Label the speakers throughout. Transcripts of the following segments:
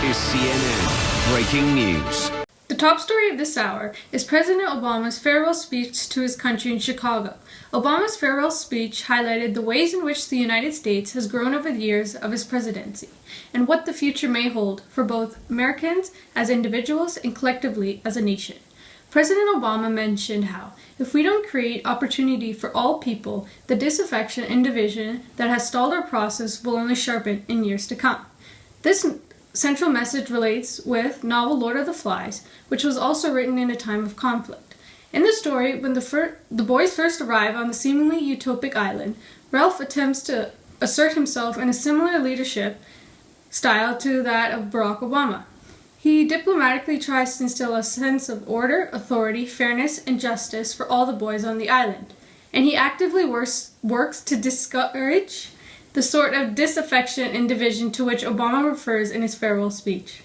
Speaker 1: is CNN Breaking News.
Speaker 2: The top story of this hour is President Obama's farewell speech to his country in Chicago. Obama's farewell speech highlighted the ways in which the United States has grown over the years of his presidency, and what the future may hold for both Americans as individuals and collectively as a nation. President Obama mentioned how, if we don't create opportunity for all people, the disaffection and division that has stalled our process will only sharpen in years to come. This central message relates with novel Lord of the Flies, which was also written in a time of conflict. In the story, when the boys first arrive on the seemingly utopic island, Ralph attempts to assert himself in a similar leadership style to that of Barack Obama. He diplomatically tries to instill a sense of order, authority, fairness, and justice for all the boys on the island, and he actively works to discourage the sort of disaffection and division to which Obama refers in his farewell speech.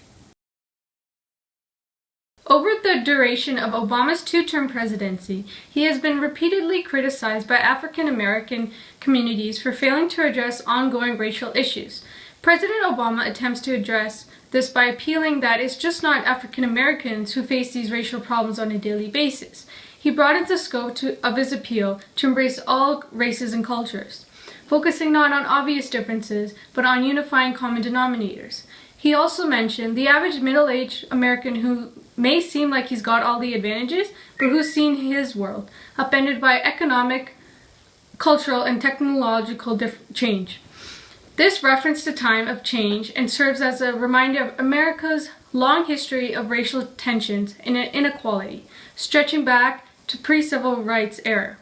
Speaker 2: Over the duration of Obama's two-term presidency, he has been repeatedly criticized by African American communities for failing to address ongoing racial issues. President Obama attempts to address this by appealing that it's just not African Americans who face these racial problems on a daily basis. He broadens the scope of his appeal to embrace all races and cultures, focusing not on obvious differences, but on unifying common denominators. He also mentioned the average middle-aged American who may seem like he's got all the advantages, but who's seen his world upended by economic, cultural, and technological change. This reference to time of change and serves as a reminder of America's long history of racial tensions and inequality, stretching back to pre-civil rights era.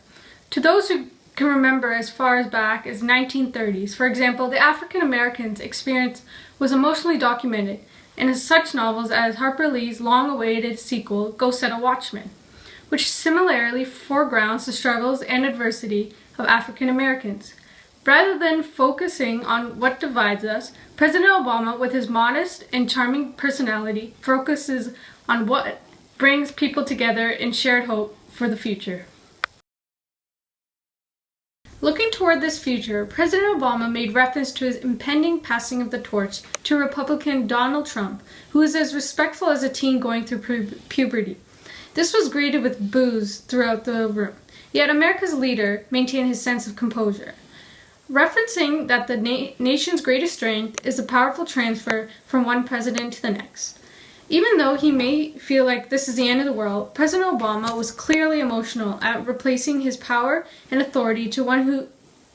Speaker 2: To those who can remember as far as back as 1930s, for example, the African Americans' experience was emotionally documented in such novels as Harper Lee's long-awaited sequel, Go Set a Watchman, which similarly foregrounds the struggles and adversity of African Americans. Rather than focusing on what divides us, President Obama, with his modest and charming personality, focuses on what brings people together in shared hope for the future. Looking toward this future, President Obama made reference to his impending passing of the torch to Republican Donald Trump, who is as respectful as a teen going through puberty. This was greeted with boos throughout the room, yet America's leader maintained his sense of composure, referencing that the nation's greatest strength is the powerful transfer from one president to the next. Even though he may feel like this is the end of the world, President Obama was clearly emotional at replacing his power and authority to one who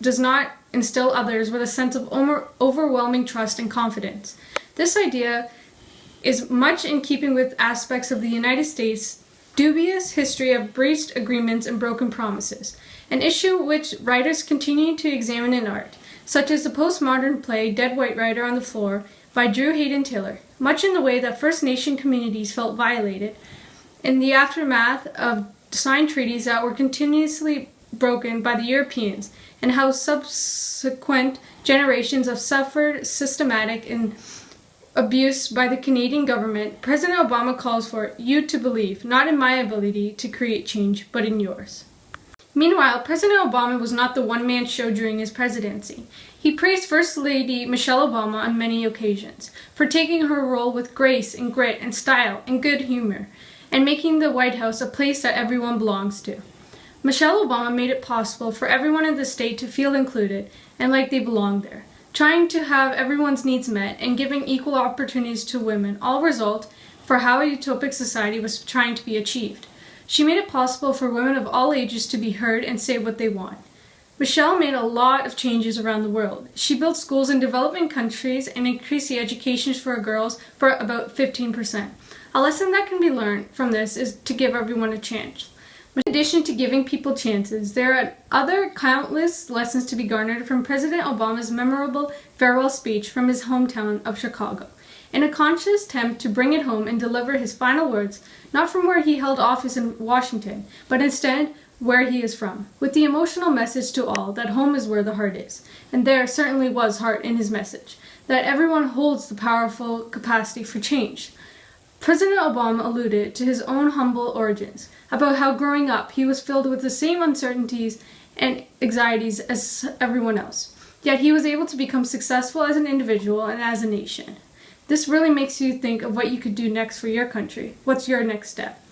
Speaker 2: does not instill others with a sense of overwhelming trust and confidence. This idea is much in keeping with aspects of the United States' dubious history of breached agreements and broken promises, an issue which writers continue to examine in art, such as the postmodern play Dead White Rider on the Floor by Drew Hayden Taylor, much in the way that First Nation communities felt violated in the aftermath of signed treaties that were continuously broken by the Europeans, and how subsequent generations have suffered systematic abuse by the Canadian government. President Obama calls for you to believe, not in my ability to create change, but in yours. Meanwhile, President Obama was not the one-man show during his presidency. He praised First Lady Michelle Obama on many occasions for taking her role with grace and grit and style and good humor, and making the White House a place that everyone belongs to. Michelle Obama made it possible for everyone in the state to feel included and like they belonged there, trying to have everyone's needs met and giving equal opportunities to women, all result for how a utopic society was trying to be achieved. She made it possible for women of all ages to be heard and say what they want. Michelle made a lot of changes around the world. She built schools in developing countries and increased the education for girls for about 15%. A lesson that can be learned from this is to give everyone a chance. In addition to giving people chances, there are other countless lessons to be garnered from President Obama's memorable farewell speech from his hometown of Chicago, in a conscious attempt to bring it home and deliver his final words, not from where he held office in Washington, but instead where he is from, with the emotional message to all that home is where the heart is, and there certainly was heart in his message, that everyone holds the powerful capacity for change. President Obama alluded to his own humble origins, about how growing up he was filled with the same uncertainties and anxieties as everyone else, yet he was able to become successful as an individual and as a nation. This really makes you think of what you could do next for your country. What's your next step?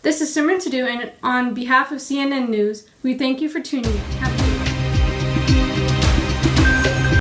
Speaker 2: This is Simran Sidhu, and on behalf of CNN News, we thank you for tuning in.